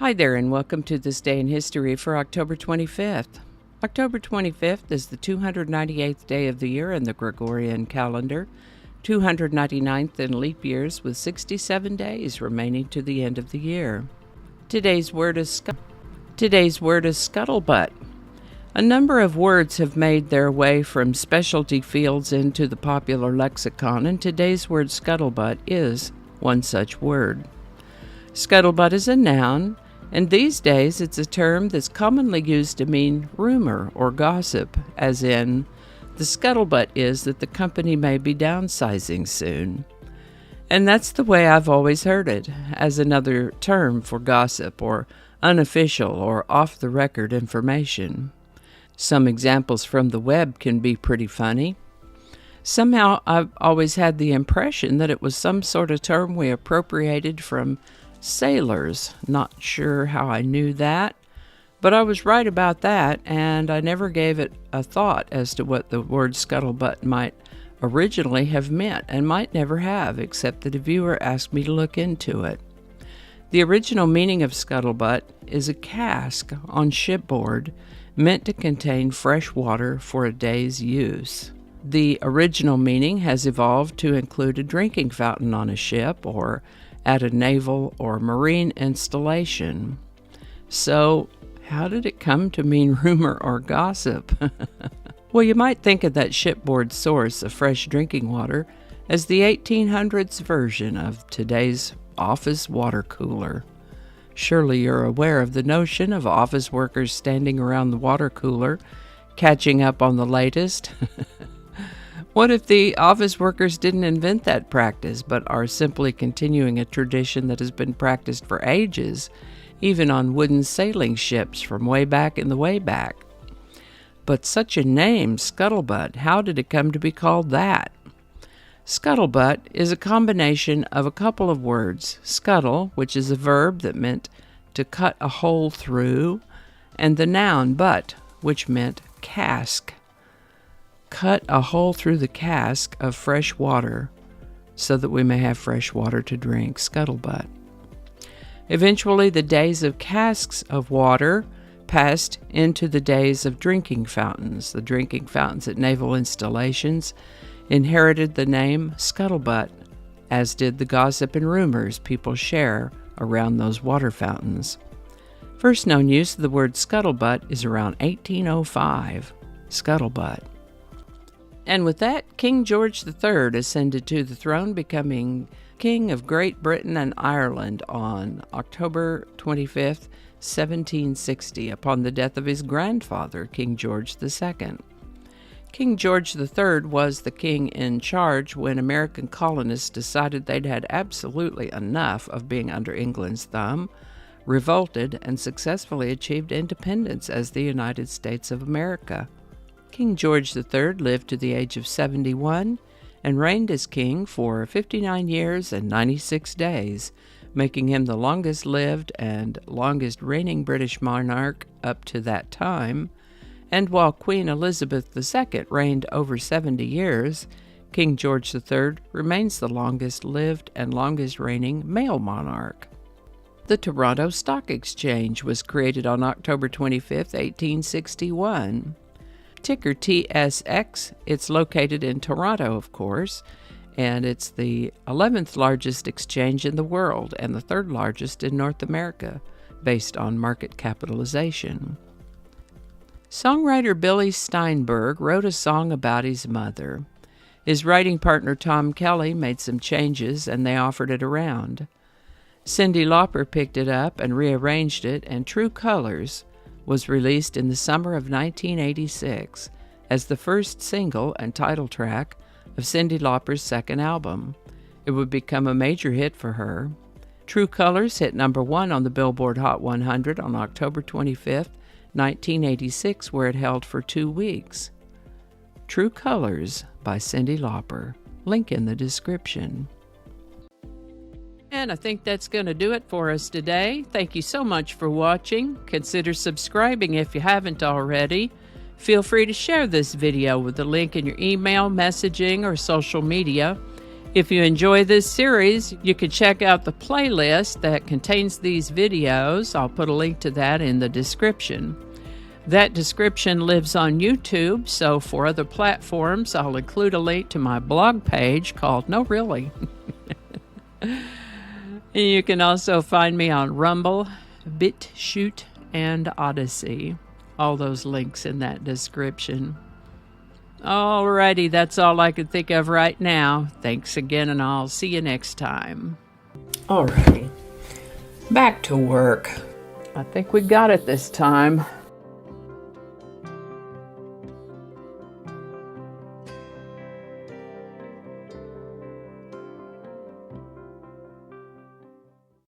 Hi there, and welcome to This Day in History for October 25th. October 25th is the 298th day of the year in the Gregorian calendar, 299th in leap years, with 67 days remaining to the end of the year. Today's word is scuttlebutt. A number of words have made their way from specialty fields into the popular lexicon, and today's word scuttlebutt is one such word. Scuttlebutt is a noun, and these days it's a term that's commonly used to mean rumor or gossip, as in, the scuttlebutt is that the company may be downsizing soon. And that's the way I've always heard it, as another term for gossip or unofficial or off-the-record information. Some examples from the web can be pretty funny. Somehow I've always had the impression that it was some sort of term we appropriated from sailors. Not sure how I knew that, but I was right about that, and I never gave it a thought as to what the word scuttlebutt might originally have meant, and might never have, except that a viewer asked me to look into it. The original meaning of scuttlebutt is a cask on shipboard meant to contain fresh water for a day's use. The original meaning has evolved to include a drinking fountain on a ship or at a naval or marine installation. So, how did it come to mean rumor or gossip? Well, you might think of that shipboard source of fresh drinking water as the 1800s version of today's office water cooler. Surely you're aware of the notion of office workers standing around the water cooler, catching up on the latest. What if the office workers didn't invent that practice, but are simply continuing a tradition that has been practiced for ages, even on wooden sailing ships from way back in the way back? But such a name, scuttlebutt, how did it come to be called that? Scuttlebutt is a combination of a couple of words, scuttle, which is a verb that meant to cut a hole through, and the noun butt, which meant cask. Cut a hole through the cask of fresh water so that we may have fresh water to drink, scuttlebutt. Eventually, the days of casks of water passed into the days of drinking fountains. The drinking fountains at naval installations inherited the name scuttlebutt, as did the gossip and rumors people share around those water fountains. First known use of the word scuttlebutt is around 1805. Scuttlebutt. And with that, King George III ascended to the throne, becoming King of Great Britain and Ireland on October 25th, 1760, upon the death of his grandfather, King George II. King George III was the king in charge when American colonists decided they'd had absolutely enough of being under England's thumb, revolted, and successfully achieved independence as the United States of America. King George III lived to the age of 71 and reigned as king for 59 years and 96 days, making him the longest-lived and longest-reigning British monarch up to that time. And while Queen Elizabeth II reigned over 70 years, King George III remains the longest-lived and longest-reigning male monarch. The Toronto Stock Exchange was created on October 25, 1861. Ticker TSX, it's located in Toronto, of course, and it's the 11th largest exchange in the world and the third largest in North America, based on market capitalization. Songwriter Billy Steinberg wrote a song about his mother. His writing partner Tom Kelly made some changes, and they offered it around. Cyndi Lauper picked it up and rearranged it, and True Colors was released in the summer of 1986 as the first single and title track of Cyndi Lauper's second album. It would become a major hit for her. True Colors hit #1 on the Billboard Hot 100 on October 25, 1986, where it held for 2 weeks. True Colors by Cyndi Lauper. Link in the description. And I think that's going to do it for us today. Thank you so much for watching. Consider subscribing if you haven't already. Feel free to share this video with the link in your email, messaging, or social media. If you enjoy this series, you can check out the playlist that contains these videos. I'll put a link to that in the description. That description lives on YouTube, so for other platforms, I'll include a link to my blog page called No Really. You can also find me on Rumble, BitChute, and Odyssey. All those links in that description. Alrighty, that's all I can think of right now. Thanks again, and I'll see you next time. Alrighty, back to work. I think we got it this time.